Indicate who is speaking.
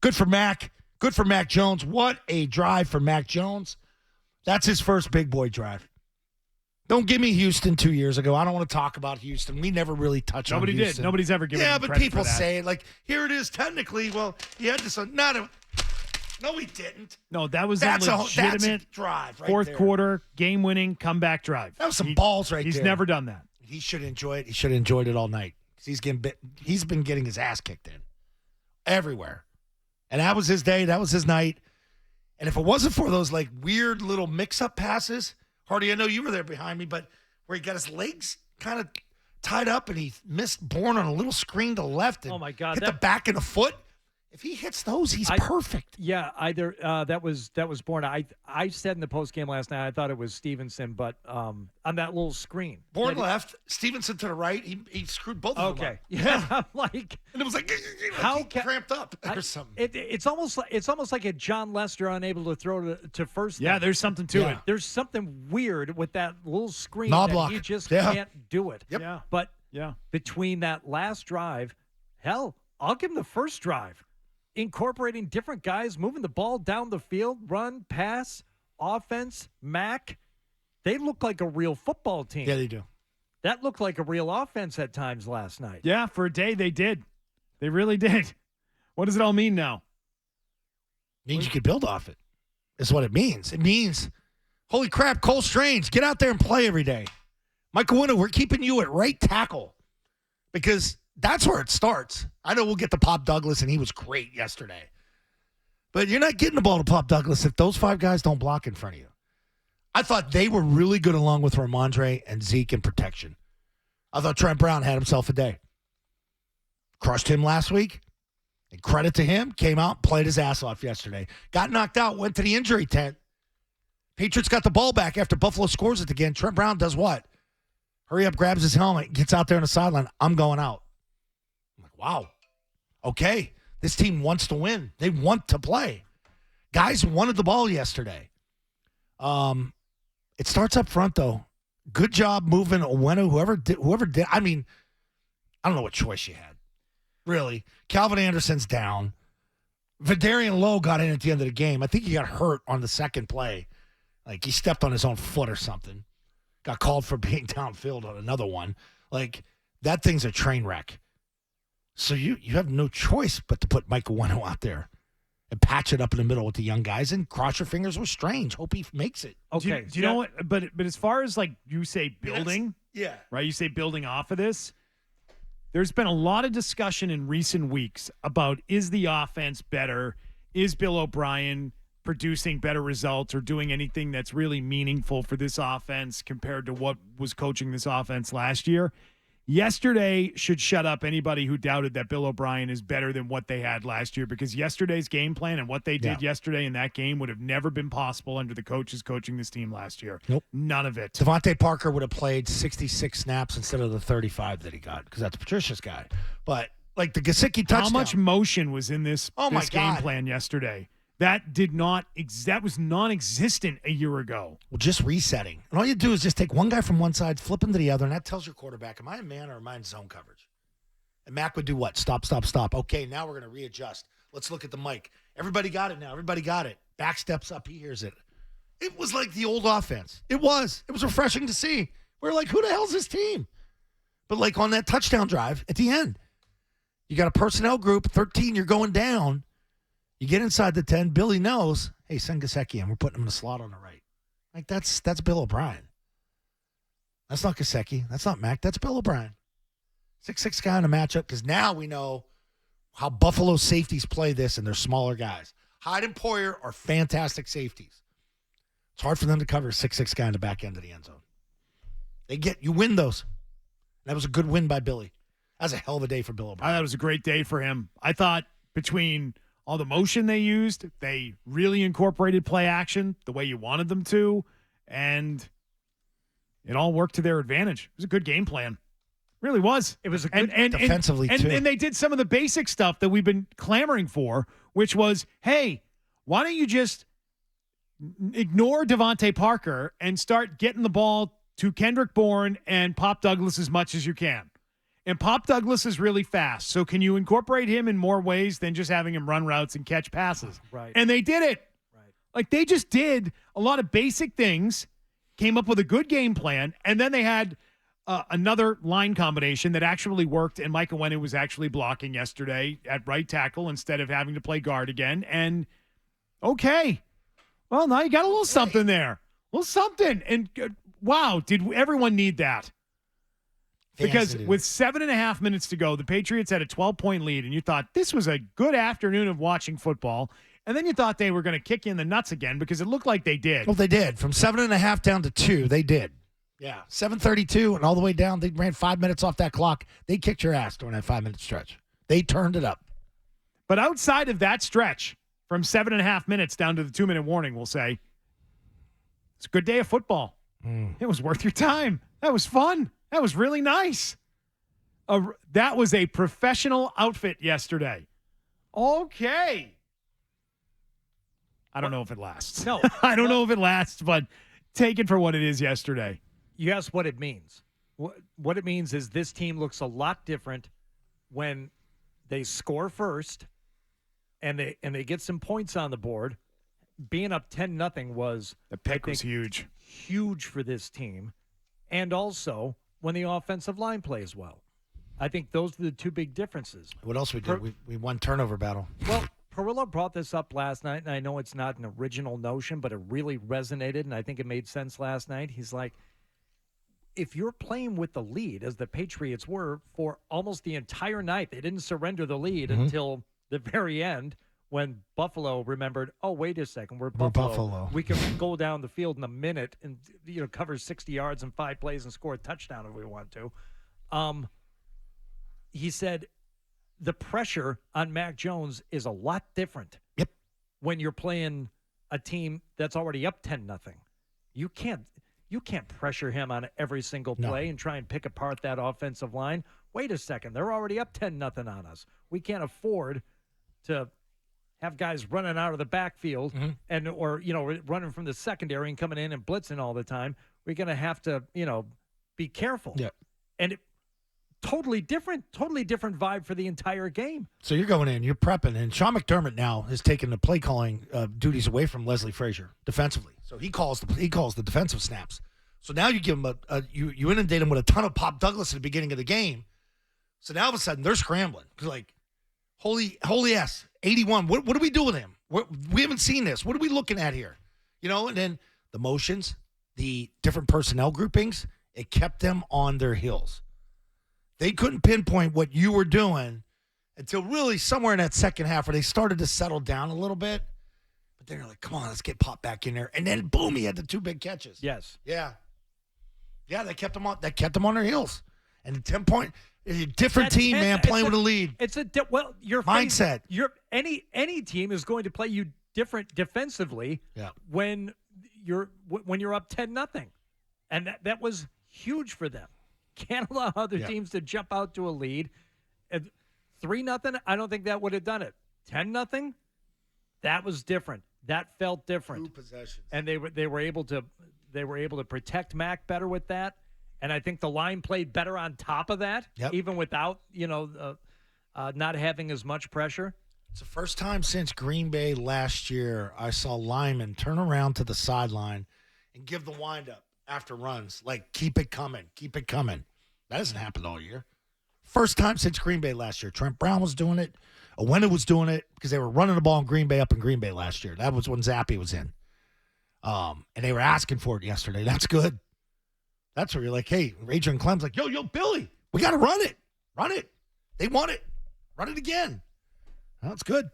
Speaker 1: Good for Mac. Good for Mac Jones. What a drive for Mac Jones. That's his first big boy drive. Don't give me Houston 2 years ago. I don't want to talk about Houston. We never really touched on Houston.
Speaker 2: Nobody did. Nobody's ever given him
Speaker 1: Yeah, but
Speaker 2: credit
Speaker 1: people
Speaker 2: for that.
Speaker 1: say it like, here it is technically. Well, he had this. No, he didn't.
Speaker 2: No, that was
Speaker 1: That's
Speaker 2: a
Speaker 1: a
Speaker 2: legitimate
Speaker 1: drive right
Speaker 2: fourth
Speaker 1: there.
Speaker 2: quarter, game-winning comeback drive.
Speaker 1: That was some balls right
Speaker 2: he's
Speaker 1: there.
Speaker 2: He's never done that.
Speaker 1: He should enjoy it. He should have enjoyed it all night. He's been getting his ass kicked in everywhere. And that was his day. That was his night. And if it wasn't for those like weird little mix-up passes, Hardy, I know you were there behind me, but where he got his legs kind of tied up and he missed Bourne on a little screen to the left and
Speaker 3: Oh my God,
Speaker 1: hit the back of the foot. If he hits those, he's perfect.
Speaker 3: Yeah, either that was Bourne. I said in the post game last night I thought it was Stevenson, but on that little screen.
Speaker 1: Bourne left, Stevenson to the right. He screwed both of them up.
Speaker 3: Okay, yeah, I'm like,
Speaker 1: and it was like
Speaker 3: how
Speaker 1: he cramped up or something.
Speaker 3: It's almost like a John Lester unable to throw to first.
Speaker 2: Yeah, there's something to it.
Speaker 3: There's something weird with that little screen
Speaker 1: Knob
Speaker 3: that
Speaker 1: block.
Speaker 3: he just can't do it.
Speaker 1: Yep.
Speaker 2: Yeah.
Speaker 3: But
Speaker 2: yeah,
Speaker 3: between that last drive, hell, I'll give him the first drive. Incorporating different guys, moving the ball down the field, run, pass, offense, Mac. They look like a real football team.
Speaker 1: Yeah, they do.
Speaker 3: That looked like a real offense at times last night.
Speaker 2: Yeah, for a day they did. They really did. What does it all mean now?
Speaker 1: It means you can build off it. Is what it means. It means, holy crap, Cole Strange, get out there and play every day. Michael Winter, we're keeping you at right tackle because that's where it starts. I know we'll get to Pop Douglas, and he was great yesterday. But you're not getting the ball to Pop Douglas if those five guys don't block in front of you. I thought they were really good along with Ramondre and Zeke in protection. I thought Trent Brown had himself a day. Crushed him last week. And credit to him, came out, played his ass off yesterday. Got knocked out, went to the injury tent. Patriots got the ball back after Buffalo scores it again. Trent Brown does what? Hurry up, grabs his helmet, gets out there on the sideline. I'm going out. I'm like, wow. Okay, this team wants to win. They want to play. Guys wanted the ball yesterday. It starts up front, though. Good job moving Owenu, whoever did. I mean, I don't know what choice you had. Really. Calvin Anderson's down. Vidarian Lowe got in at the end of the game. I think he got hurt on the second play. Like, he stepped on his own foot or something. Got called for being downfield on another one. Like, that thing's a train wreck. So you have no choice but to put Mike Owenu out there and patch it up in the middle with the young guys and cross your fingers with Strange. Hope he makes it.
Speaker 3: Okay.
Speaker 2: Do you know what? But as far as, like, you say building,
Speaker 1: yeah,
Speaker 2: right? You say building off of this. There's been a lot of discussion in recent weeks about, is the offense better? Is Bill O'Brien producing better results or doing anything that's really meaningful for this offense compared to what was coaching this offense last year? Yesterday should shut up anybody who doubted that Bill O'Brien is better than what they had last year, because yesterday's game plan and what they did yesterday in that game would have never been possible under the coaches coaching this team last year.
Speaker 1: Nope.
Speaker 2: None of it.
Speaker 1: Devontae Parker would have played 66 snaps instead of the 35 that he got, because that's Patricia's guy. But, like, the Gesicki touchdown.
Speaker 2: How much motion was in this
Speaker 1: my
Speaker 2: game
Speaker 1: God.
Speaker 2: plan yesterday? That did not. That was non-existent a year ago.
Speaker 1: Well, just resetting. And all you do is just take one guy from one side, flip him to the other, and that tells your quarterback, am I a man or am I in zone coverage? And Mac would do what? Stop, stop, stop. Okay, now we're going to readjust. Let's look at the mic. Everybody got it now. Everybody got it. Back steps up. He hears it. It was like the old offense. It was. It was refreshing to see. We were like, who the hell's this team? But, like, on that touchdown drive at the end, you got a personnel group, 13, you're going down. You get inside the 10, Billy knows, hey, send Gesicki in. We're putting him in the slot on the right. Like, that's Bill O'Brien. That's not Gesicki. That's not Mac. That's Bill O'Brien. 6'6" guy in a matchup, because now we know how Buffalo safeties play this, and they're smaller guys. Hyde and Poyer are fantastic safeties. It's hard for them to cover a 6'6" guy in the back end of the end zone. You win those. That was a good win by Billy. That was a hell of a day for Bill O'Brien.
Speaker 2: I thought it was a great day for him. I thought between all the motion they used, they really incorporated play action the way you wanted them to, and it all worked to their advantage. It was a good game plan. Really was.
Speaker 3: It was a good
Speaker 1: defensively, too.
Speaker 2: And they did some of the basic stuff that we've been clamoring for, which was, hey, why don't you just ignore Devontae Parker and start getting the ball to Kendrick Bourne and Pop Douglas as much as you can? And Pop Douglas is really fast. So can you incorporate him in more ways than just having him run routes and catch passes?
Speaker 3: Right.
Speaker 2: And they did it.
Speaker 3: Right.
Speaker 2: Like they just did a lot of basic things, came up with a good game plan, and then they had another line combination that actually worked, and Micah Wenu was actually blocking yesterday at right tackle instead of having to play guard again. And okay, well, now you got a little something there. A little something. And wow, did everyone need that? Because with 7.5 minutes to go, the Patriots had a 12-point lead, and you thought this was a good afternoon of watching football. And then you thought they were going to kick you in the nuts again because it looked like they did.
Speaker 1: Well, they did. From 7.5 down to 2, they did. Yeah, 7:32 and all the way down. They ran 5 minutes off that clock. They kicked your ass during that 5-minute stretch. They turned it up.
Speaker 2: But outside of that stretch, from 7.5 minutes down to the 2-minute warning, we'll say, it's a good day of football. It was worth your time. That was fun. That was really nice. That was a professional outfit yesterday. Okay. I don't know if it lasts.
Speaker 3: No.
Speaker 2: I don't know if it lasts, but take it for what it is yesterday.
Speaker 3: You asked what it means. What it means is this team looks a lot different when they score first and they get some points on the board. Being up 10-0 was
Speaker 2: The pick was huge.
Speaker 3: Huge for this team. And also when the offensive line plays well. I think those are the two big differences.
Speaker 1: What else we did? We won turnover battle.
Speaker 3: Well, Perillo brought this up last night, and I know it's not an original notion, but it really resonated, and I think it made sense last night. He's like, if you're playing with the lead, as the Patriots were for almost the entire night, they didn't surrender the lead until the very end when Buffalo remembered, oh, wait a second, we're Buffalo. We can go down the field in a minute and cover 60 yards in 5 plays and score a touchdown if we want to. He said the pressure on Mac Jones is a lot different.
Speaker 1: Yep.
Speaker 3: When you're playing a team that's already up 10-0. You can't pressure him on every single play and try and pick apart that offensive line. Wait a second, they're already up 10-0 on us. We can't afford to have guys running out of the backfield or running from the secondary and coming in and blitzing all the time. We're going to have to, be careful.
Speaker 1: Yeah.
Speaker 3: And totally different vibe for the entire game.
Speaker 1: So you're going in, you're prepping, and Sean McDermott now has taken the play calling duties away from Leslie Frazier defensively. So he calls the defensive snaps. So now you give him you inundate him with a ton of Pop Douglas at the beginning of the game. So now all of a sudden they're scrambling. Like, holy ass, 81. What do we do with him? We haven't seen this. What are we looking at here? And then the motions, the different personnel groupings, it kept them on their heels. They couldn't pinpoint what you were doing until really somewhere in that second half where they started to settle down a little bit. But they're like, come on, let's get Pop back in there. And then, boom, he had the 2 big catches.
Speaker 3: Yes.
Speaker 1: Yeah. Yeah, they kept them on their heels. And the 10-point, a different team, man, playing with a lead.
Speaker 3: It's your
Speaker 1: mindset.
Speaker 3: Any team is going to play you different defensively when you're up 10-0. And that was huge for them. Can't allow other teams to jump out to a lead. 3-0, I don't think that would have done it. 10-0, that was different. That felt different.
Speaker 1: 2 possessions.
Speaker 3: And they were able to protect Mac better with that. And I think the line played better on top of that, even without not having as much pressure.
Speaker 1: It's the first time since Green Bay last year I saw linemen turn around to the sideline and give the windup after runs. Like, keep it coming. That hasn't happened all year. First time since Green Bay last year. Trent Brown was doing it. Owena was doing it because they were running the ball in Green Bay up in Green Bay last year. That was when Zappe was in. And they were asking for it yesterday. That's good. That's where you're like, hey, Adrian Clem's like, yo, Billy, we got to run it. Run it. They want it. Run it again. Well, that's good.